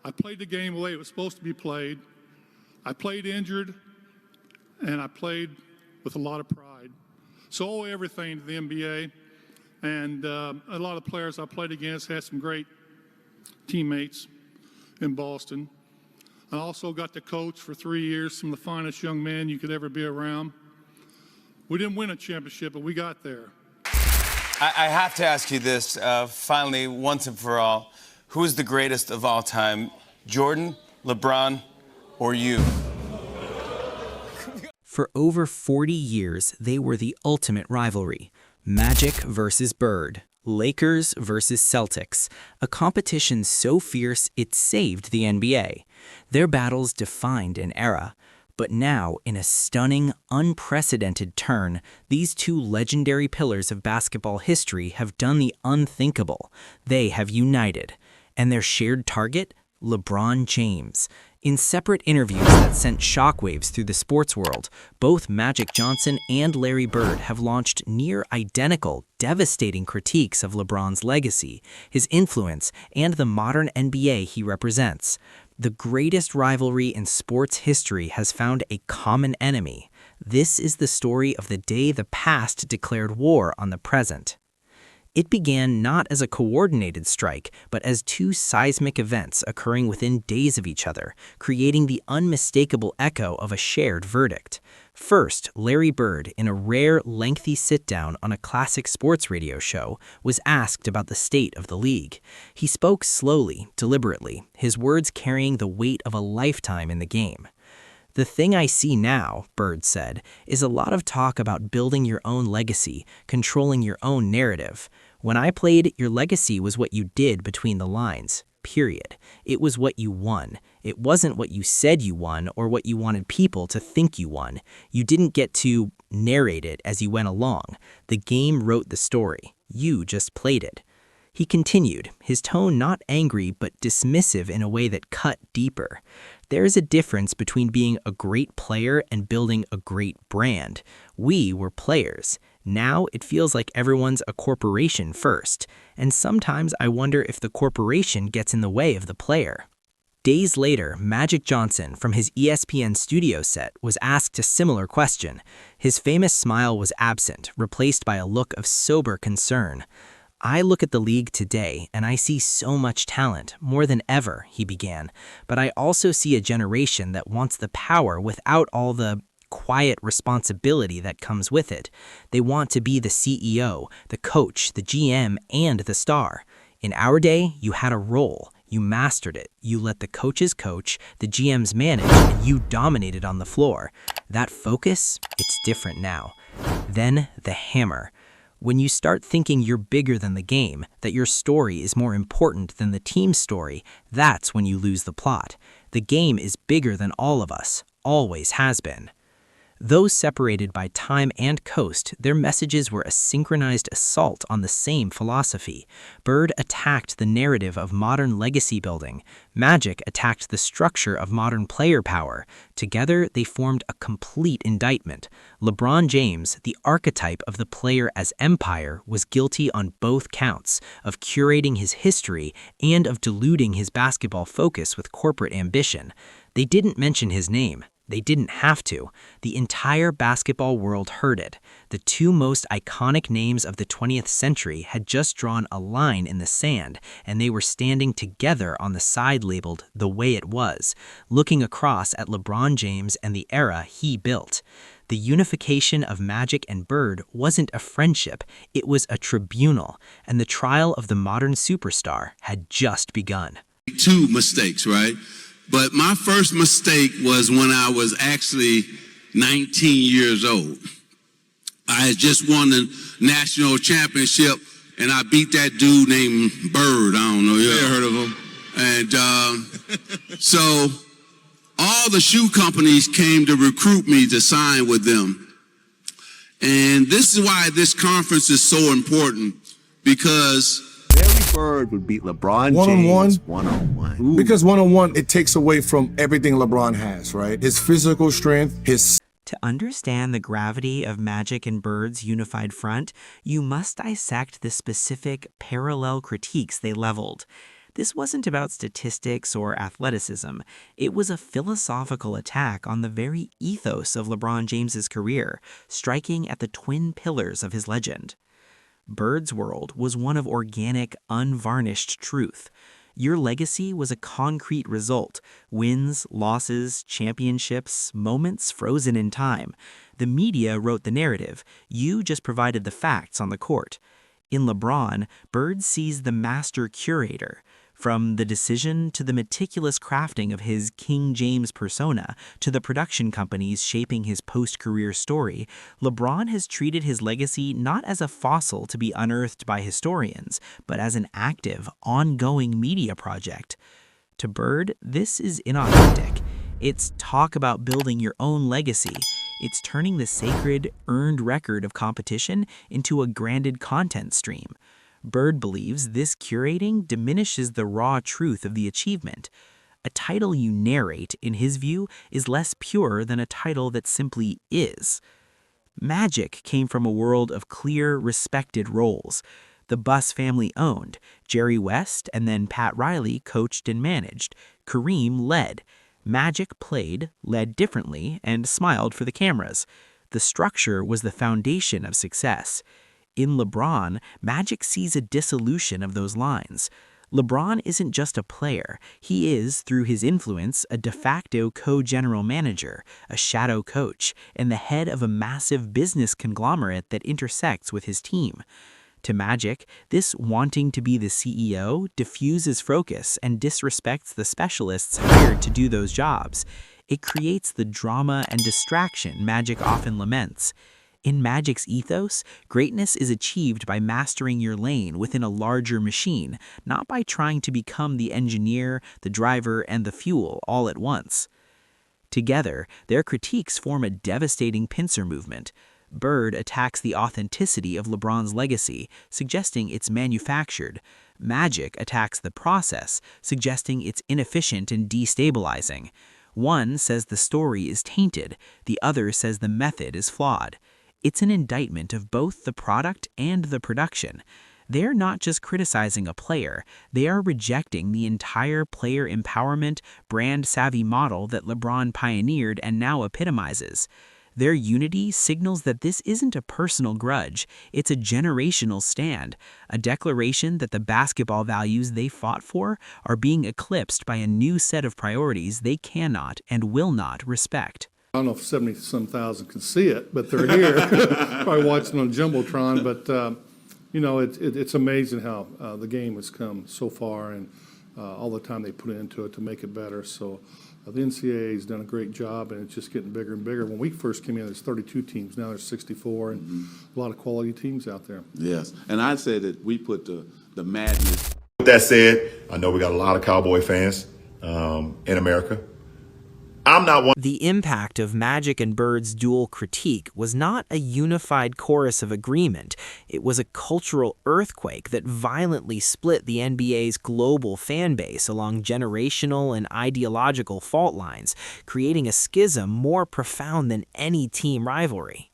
I played the game the way it was supposed to be played. I played injured, and I played with a lot of pride. So I owe everything to the NBA, and a lot of players I played against had some great teammates in Boston. I also got to coach for 3 years some of the finest young men you could ever be around. We didn't win a championship, but we got there. I have to ask you this, finally, once and for all. Who is the greatest of all time? Jordan, LeBron, or you? For over 40 years, they were the ultimate rivalry. Magic versus Bird. Lakers versus Celtics. A competition so fierce it saved the NBA. Their battles defined an era. But now, in a stunning, unprecedented turn, these two legendary pillars of basketball history have done the unthinkable. They have united. And their shared target? LeBron James. In separate interviews that sent shockwaves through the sports world, both Magic Johnson and Larry Bird have launched near-identical, devastating critiques of LeBron's legacy, his influence, and the modern NBA he represents. The greatest rivalry in sports history has found a common enemy. This is the story of the day the past declared war on the present. It began not as a coordinated strike, but as two seismic events occurring within days of each other, creating the unmistakable echo of a shared verdict. First, Larry Bird, in a rare, lengthy sit-down on a classic sports radio show, was asked about the state of the league. He spoke slowly, deliberately, his words carrying the weight of a lifetime in the game. "The thing I see now," Bird said, "is a lot of talk about building your own legacy, controlling your own narrative. When I played, your legacy was what you did between the lines. Period. It was what you won. It wasn't what you said you won or what you wanted people to think you won. You didn't get to narrate it as you went along. The game wrote the story. You just played it." He continued, his tone not angry but dismissive in a way that cut deeper. There is a difference between being a great player and building a great brand. We were players. Now it feels like everyone's a corporation first, and sometimes I wonder if the corporation gets in the way of the player. Days later, Magic Johnson, from his ESPN studio set, was asked a similar question. His famous smile was absent, replaced by a look of sober concern. "I look at the league today, and I see so much talent, more than ever," he began. "But I also see a generation that wants the power without all the quiet responsibility that comes with it. They want to be the CEO, the coach, the GM, and the star. In our day, you had a role. You mastered it. You let the coaches coach, the GMs manage, and you dominated on the floor. That focus, it's different now." Then the hammer. When you start thinking you're bigger than the game, that your story is more important than the team's story, that's when you lose the plot. The game is bigger than all of us, always has been. Though separated by time and coast, their messages were a synchronized assault on the same philosophy. Bird attacked the narrative of modern legacy building. Magic attacked the structure of modern player power. Together, they formed a complete indictment. LeBron James, the archetype of the player as empire, was guilty on both counts, of curating his history and of diluting his basketball focus with corporate ambition. They didn't mention his name. They didn't have to. The entire basketball world heard it. The two most iconic names of the 20th century had just drawn a line in the sand, and they were standing together on the side labeled "The Way It Was," looking across at LeBron James and the era he built. The unification of Magic and Bird wasn't a friendship, it was a tribunal, and the trial of the modern superstar had just begun. Two mistakes, right? But my first mistake was when I was actually 19 years old. I had just won the national championship, and I beat that dude named Bird. I don't know, you ever heard of him? And so all the shoe companies came to recruit me to sign with them. And this is why this conference is so important, because Larry Bird would beat LeBron James one-on-one. Because one-on-one, it takes away from everything LeBron has, right? His physical strength, his... To understand the gravity of Magic and Bird's unified front, you must dissect the specific parallel critiques they leveled. This wasn't about statistics or athleticism. It was a philosophical attack on the very ethos of LeBron James's career, striking at the twin pillars of his legend. Bird's world was one of organic, unvarnished truth. Your legacy was a concrete result: wins, losses, championships, moments frozen in time. The media wrote the narrative. You just provided the facts on the court. In LeBron, Bird sees the master curator. From the decision to the meticulous crafting of his King James persona to the production companies shaping his post-career story, LeBron has treated his legacy not as a fossil to be unearthed by historians, but as an active, ongoing media project. To Bird, this is inauthentic. It's talk about building your own legacy. It's turning the sacred, earned record of competition into a branded content stream. Bird believes this curating diminishes the raw truth of the achievement. A title you narrate, in his view, is less pure than a title that simply is. Magic came from a world of clear, respected roles. The Buss family owned. Jerry West and then Pat Riley coached and managed. Kareem led. Magic played, led differently, and smiled for the cameras. The structure was the foundation of success. In LeBron, Magic sees a dissolution of those lines. LeBron isn't just a player. He is, through his influence, a de facto co-general manager, a shadow coach, and the head of a massive business conglomerate that intersects with his team. To Magic, this wanting to be the CEO diffuses focus and disrespects the specialists hired to do those jobs. It creates the drama and distraction Magic often laments. In Magic's ethos, greatness is achieved by mastering your lane within a larger machine, not by trying to become the engineer, the driver, and the fuel all at once. Together, their critiques form a devastating pincer movement. Bird attacks the authenticity of LeBron's legacy, suggesting it's manufactured. Magic attacks the process, suggesting it's inefficient and destabilizing. One says the story is tainted, the other says the method is flawed. It's an indictment of both the product and the production. They're not just criticizing a player, they are rejecting the entire player empowerment, brand-savvy model that LeBron pioneered and now epitomizes. Their unity signals that this isn't a personal grudge, it's a generational stand, a declaration that the basketball values they fought for are being eclipsed by a new set of priorities they cannot and will not respect. I don't know if 70-some thousand can see it, but they're here, probably watching on Jumbotron. But, it's amazing how the game has come so far and all the time they put into it to make it better. So the NCAA has done a great job, and it's just getting bigger and bigger. When we first came in, there's 32 teams. Now there's 64, and a lot of quality teams out there. Yes, and I'd say that we put the madness. With that said, I know we got a lot of Cowboy fans in America. I'm not one. The impact of Magic and Bird's dual critique was not a unified chorus of agreement. It was a cultural earthquake that violently split the NBA's global fan base along generational and ideological fault lines, creating a schism more profound than any team rivalry.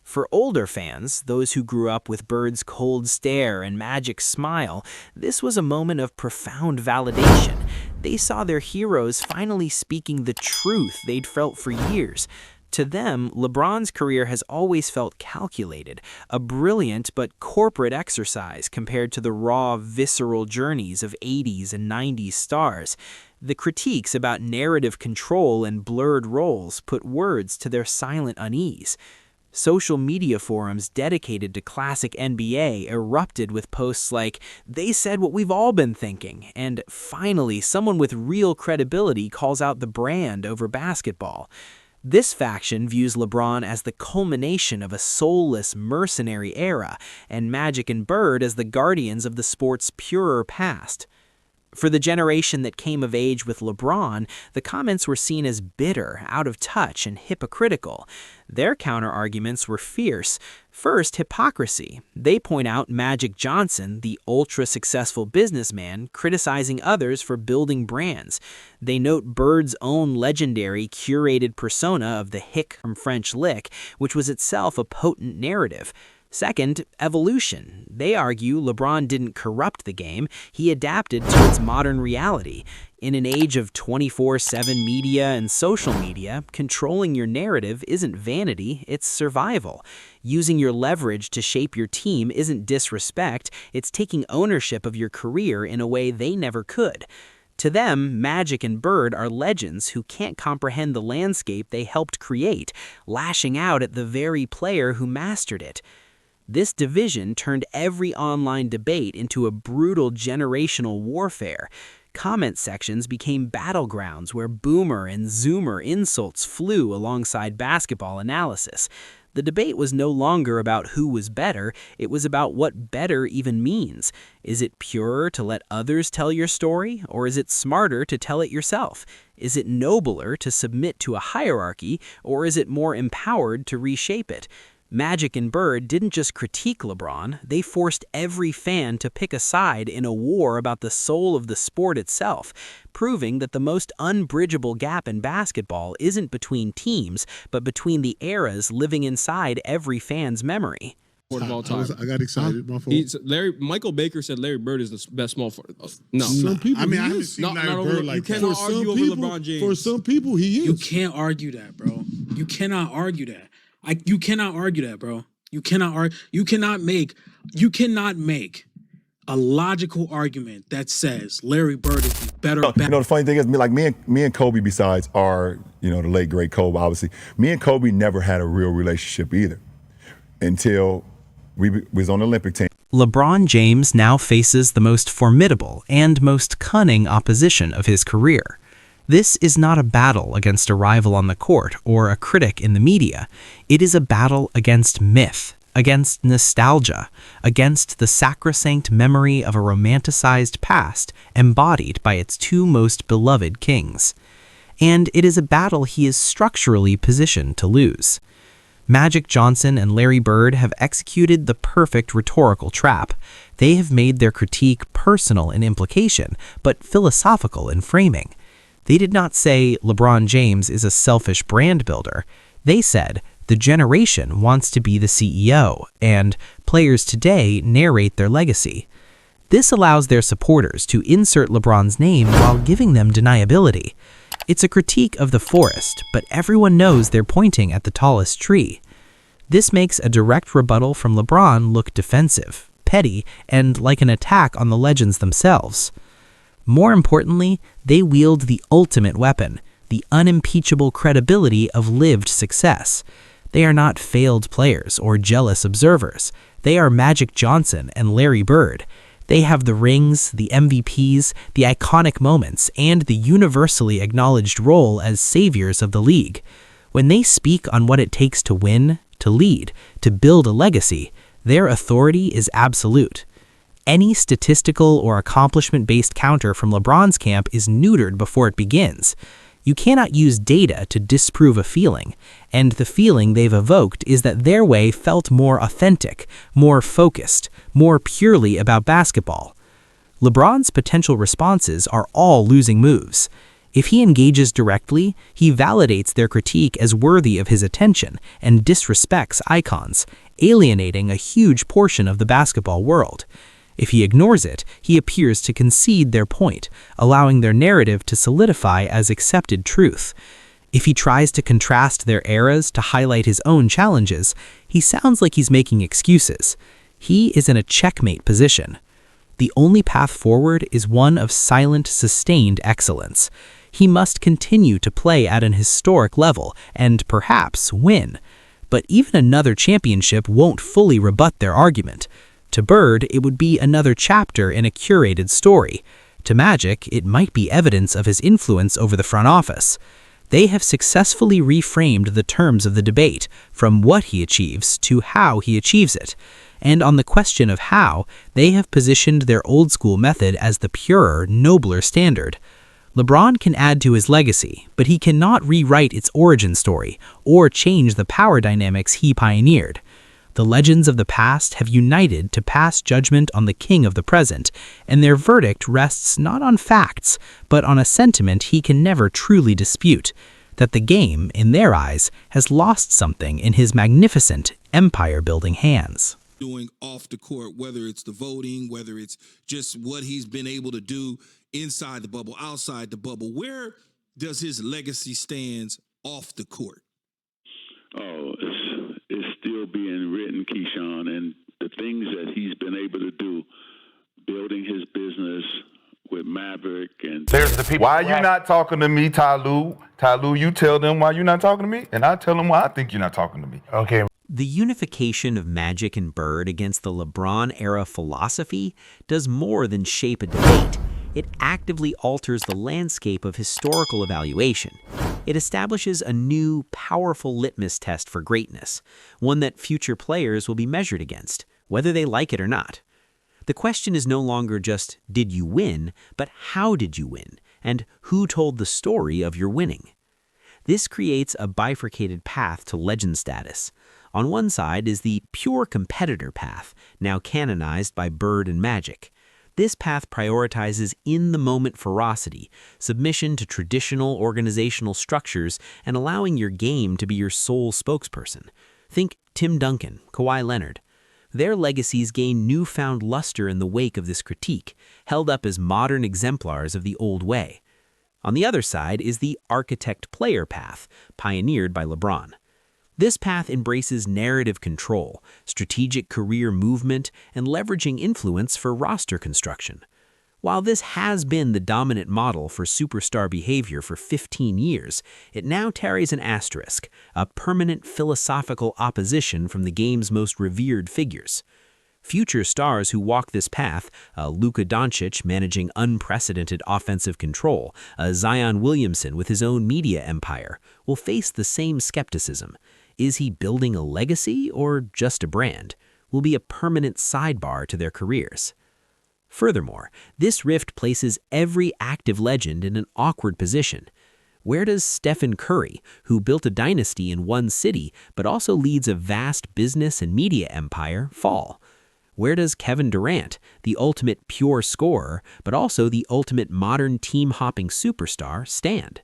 For older fans, those who grew up with Bird's cold stare and Magic's smile, this was a moment of profound validation. They saw their heroes finally speaking the truth they'd felt for years. To them, LeBron's career has always felt calculated, a brilliant but corporate exercise compared to the raw, visceral journeys of 80s and 90s stars. The critiques about narrative control and blurred roles put words to their silent unease. Social media forums dedicated to classic NBA erupted with posts like, "They said what we've all been thinking," and finally, someone with real credibility calls out the brand over basketball. This faction views LeBron as the culmination of a soulless, mercenary era, and Magic and Bird as the guardians of the sport's purer past. For the generation that came of age with LeBron, the comments were seen as bitter, out of touch, and hypocritical. Their counter-arguments were fierce. First, hypocrisy. They point out Magic Johnson, the ultra-successful businessman, criticizing others for building brands. They note Bird's own legendary, curated persona of the hick from French lick, which was itself a potent narrative. Second, evolution. They argue LeBron didn't corrupt the game, he adapted to its modern reality. In an age of 24/7 media and social media, controlling your narrative isn't vanity, it's survival. Using your leverage to shape your team isn't disrespect, it's taking ownership of your career in a way they never could. To them, Magic and Bird are legends who can't comprehend the landscape they helped create, lashing out at the very player who mastered it. This division turned every online debate into a brutal generational warfare. Comment sections became battlegrounds where boomer and zoomer insults flew alongside basketball analysis. The debate was no longer about who was better, it was about what better even means. Is it purer to let others tell your story, or is it smarter to tell it yourself? Is it nobler to submit to a hierarchy, or is it more empowered to reshape it? Magic and Bird didn't just critique LeBron, they forced every fan to pick a side in a war about the soul of the sport itself, proving that the most unbridgeable gap in basketball isn't between teams, but between the eras living inside every fan's memory. Of all time. I got excited. My fault. Michael Baker said Larry Bird is the best small forward. No. Some people, I haven't seen Larry Bird like that. You cannot argue over LeBron James. For some people, he is. You can't argue that, bro. You cannot argue that. You cannot argue that, bro. You cannot make a logical argument that says Larry Bird is the better. The funny thing is, me and Kobe, besides our, the late great Kobe, obviously, me and Kobe never had a real relationship either until we was on the Olympic team. LeBron James now faces the most formidable and most cunning opposition of his career. This is not a battle against a rival on the court or a critic in the media. It is a battle against myth, against nostalgia, against the sacrosanct memory of a romanticized past embodied by its two most beloved kings. And it is a battle he is structurally positioned to lose. Magic Johnson and Larry Bird have executed the perfect rhetorical trap. They have made their critique personal in implication, but philosophical in framing. They did not say LeBron James is a selfish brand builder. They said the generation wants to be the CEO, and players today narrate their legacy. This allows their supporters to insert LeBron's name while giving them deniability. It's a critique of the forest, but everyone knows they're pointing at the tallest tree. This makes a direct rebuttal from LeBron look defensive, petty, and like an attack on the legends themselves. More importantly, they wield the ultimate weapon, the unimpeachable credibility of lived success. They are not failed players or jealous observers. They are Magic Johnson and Larry Bird. They have the rings, the MVPs, the iconic moments, and the universally acknowledged role as saviors of the league. When they speak on what it takes to win, to lead, to build a legacy, their authority is absolute. Any statistical or accomplishment-based counter from LeBron's camp is neutered before it begins. You cannot use data to disprove a feeling, and the feeling they've evoked is that their way felt more authentic, more focused, more purely about basketball. LeBron's potential responses are all losing moves. If he engages directly, he validates their critique as worthy of his attention and disrespects icons, alienating a huge portion of the basketball world. If he ignores it, he appears to concede their point, allowing their narrative to solidify as accepted truth. If he tries to contrast their eras to highlight his own challenges, he sounds like he's making excuses. He is in a checkmate position. The only path forward is one of silent, sustained excellence. He must continue to play at an historic level and perhaps win. But even another championship won't fully rebut their argument. To Bird, it would be another chapter in a curated story. To Magic, it might be evidence of his influence over the front office. They have successfully reframed the terms of the debate, from what he achieves to how he achieves it. And on the question of how, they have positioned their old-school method as the purer, nobler standard. LeBron can add to his legacy, but he cannot rewrite its origin story or change the power dynamics he pioneered. The legends of the past have united to pass judgment on the king of the present, and their verdict rests not on facts, but on a sentiment he can never truly dispute, that the game, in their eyes, has lost something in his magnificent empire-building hands. doing off the court, whether it's the voting, whether it's just what he's been able to do inside the bubble, outside the bubble. Where does his legacy stands off the court? Oh, it's still being written, Keyshawn, and the things that he's been able to do, building his business with Maverick and There's the people. Why are you not talking to me, Ty Lue? Ty Lue, you tell them why you're not talking to me, and I tell them why I think you're not talking to me. Okay. The unification of Magic and Bird against the LeBron-era philosophy does more than shape a debate. It actively alters the landscape of historical evaluation. It establishes a new, powerful litmus test for greatness, one that future players will be measured against, whether they like it or not. The question is no longer just, did you win, but how did you win, and who told the story of your winning? This creates a bifurcated path to legend status. On one side is the pure competitor path, now canonized by Bird and Magic. This path prioritizes in-the-moment ferocity, submission to traditional organizational structures, and allowing your game to be your sole spokesperson. Think Tim Duncan, Kawhi Leonard. Their legacies gain newfound luster in the wake of this critique, held up as modern exemplars of the old way. On the other side is the architect-player path, pioneered by LeBron. This path embraces narrative control, strategic career movement, and leveraging influence for roster construction. While this has been the dominant model for superstar behavior for 15 years, it now carries an asterisk, a permanent philosophical opposition from the game's most revered figures. Future stars who walk this path, Luka Doncic managing unprecedented offensive control, Zion Williamson with his own media empire, will face the same skepticism. Is he building a legacy or just a brand? Will be a permanent sidebar to their careers. Furthermore, this rift places every active legend in an awkward position. Where does Stephen Curry, who built a dynasty in one city but also leads a vast business and media empire, fall? Where does Kevin Durant, the ultimate pure scorer but also the ultimate modern team-hopping superstar, stand?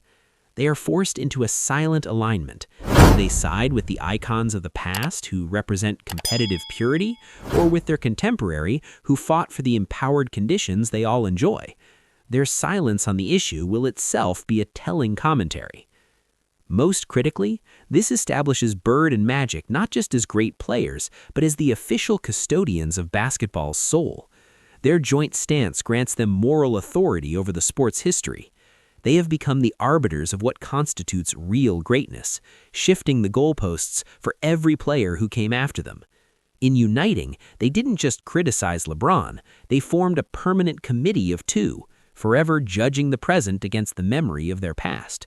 They are forced into a silent alignment. Do they side with the icons of the past who represent competitive purity, or with their contemporary who fought for the empowered conditions they all enjoy? Their silence on the issue will itself be a telling commentary. Most critically, this establishes Bird and Magic not just as great players, but as the official custodians of basketball's soul. Their joint stance grants them moral authority over the sport's history. They have become the arbiters of what constitutes real greatness, shifting the goalposts for every player who came after them. In uniting, they didn't just criticize LeBron, they formed a permanent committee of two, forever judging the present against the memory of their past.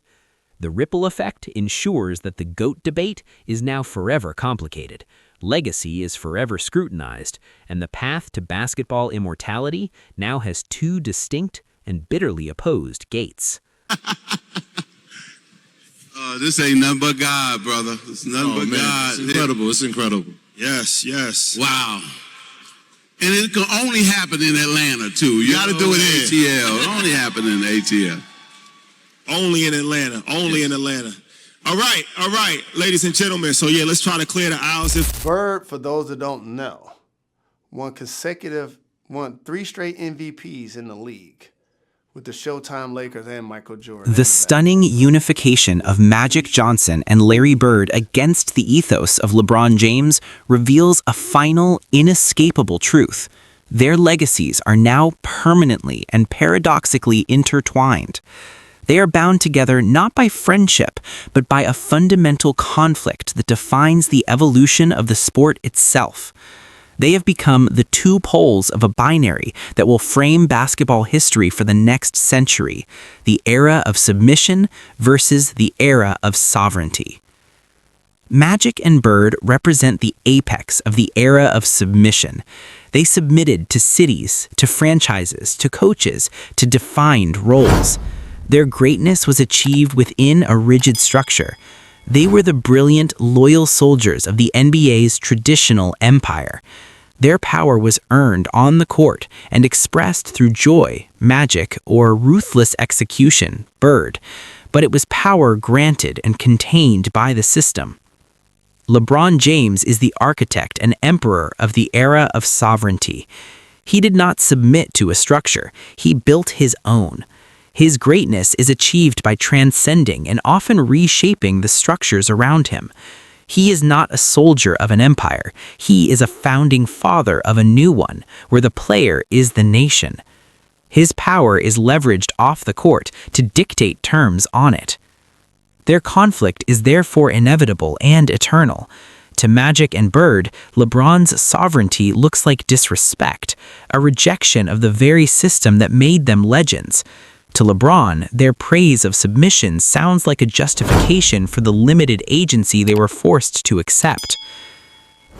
The ripple effect ensures that the GOAT debate is now forever complicated, legacy is forever scrutinized, and the path to basketball immortality now has two distinct and bitterly opposed gates. This ain't nothing but God, brother. It's nothing but God. It's incredible. It's incredible. Yes, yes. Wow. And it can only happen in Atlanta, too. You got to do it in ATL. It only happen in ATL. Only in Atlanta. Only in Atlanta. All right, ladies and gentlemen. So, yeah, let's try to clear the aisles. Bird, for those that don't know, won 3 straight MVPs in the league with the Showtime Lakers and Michael Jordan. The stunning unification of Magic Johnson and Larry Bird against the ethos of LeBron James reveals a final, inescapable truth. Their legacies are now permanently and paradoxically intertwined. They are bound together not by friendship, but by a fundamental conflict that defines the evolution of the sport itself. They have become the two poles of a binary that will frame basketball history for the next century, the era of submission versus the era of sovereignty. Magic and Bird represent the apex of the era of submission. They submitted to cities, to franchises, to coaches, to defined roles. Their greatness was achieved within a rigid structure. They were the brilliant, loyal soldiers of the NBA's traditional empire. Their power was earned on the court and expressed through joy, magic, or ruthless execution, Bird, but it was power granted and contained by the system. LeBron James is the architect and emperor of the era of sovereignty. He did not submit to a structure, he built his own. His greatness is achieved by transcending and often reshaping the structures around him. He is not a soldier of an empire, he is a founding father of a new one, where the player is the nation. His power is leveraged off the court to dictate terms on it. Their conflict is therefore inevitable and eternal. To Magic and Bird, LeBron's sovereignty looks like disrespect, a rejection of the very system that made them legends. To LeBron, their praise of submission sounds like a justification for the limited agency they were forced to accept.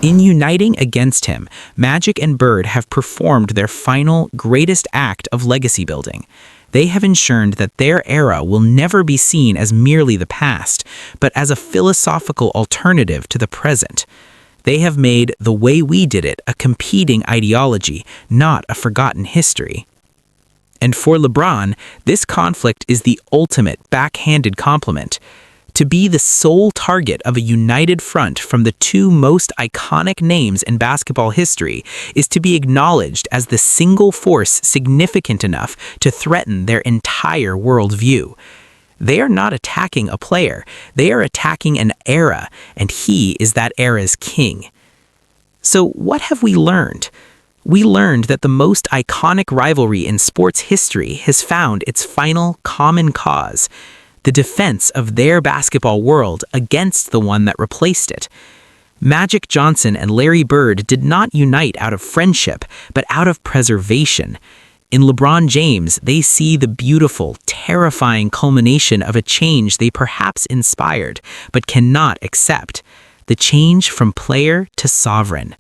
In uniting against him, Magic and Bird have performed their final, greatest act of legacy building. They have ensured that their era will never be seen as merely the past, but as a philosophical alternative to the present. They have made the way we did it a competing ideology, not a forgotten history. And for LeBron, this conflict is the ultimate backhanded compliment. To be the sole target of a united front from the two most iconic names in basketball history is to be acknowledged as the single force significant enough to threaten their entire worldview. They are not attacking a player, they are attacking an era, and he is that era's king. So what have we learned? We learned that the most iconic rivalry in sports history has found its final common cause: the defense of their basketball world against the one that replaced it. Magic Johnson and Larry Bird did not unite out of friendship, but out of preservation. In LeBron James, they see the beautiful, terrifying culmination of a change they perhaps inspired, but cannot accept: the change from player to sovereign.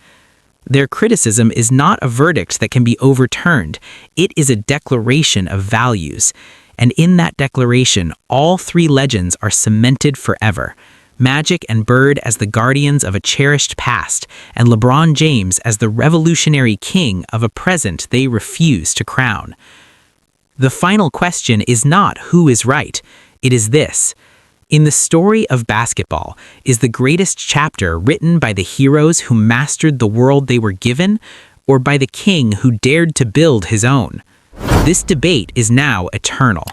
Their criticism is not a verdict that can be overturned. It is a declaration of values. And in that declaration, all three legends are cemented forever. Magic and Bird as the guardians of a cherished past, and LeBron James as the revolutionary king of a present they refuse to crown. The final question is not who is right. It is this: in the story of basketball, is the greatest chapter written by the heroes who mastered the world they were given, or by the king who dared to build his own? This debate is now eternal.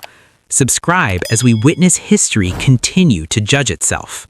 Subscribe as we witness history continue to judge itself.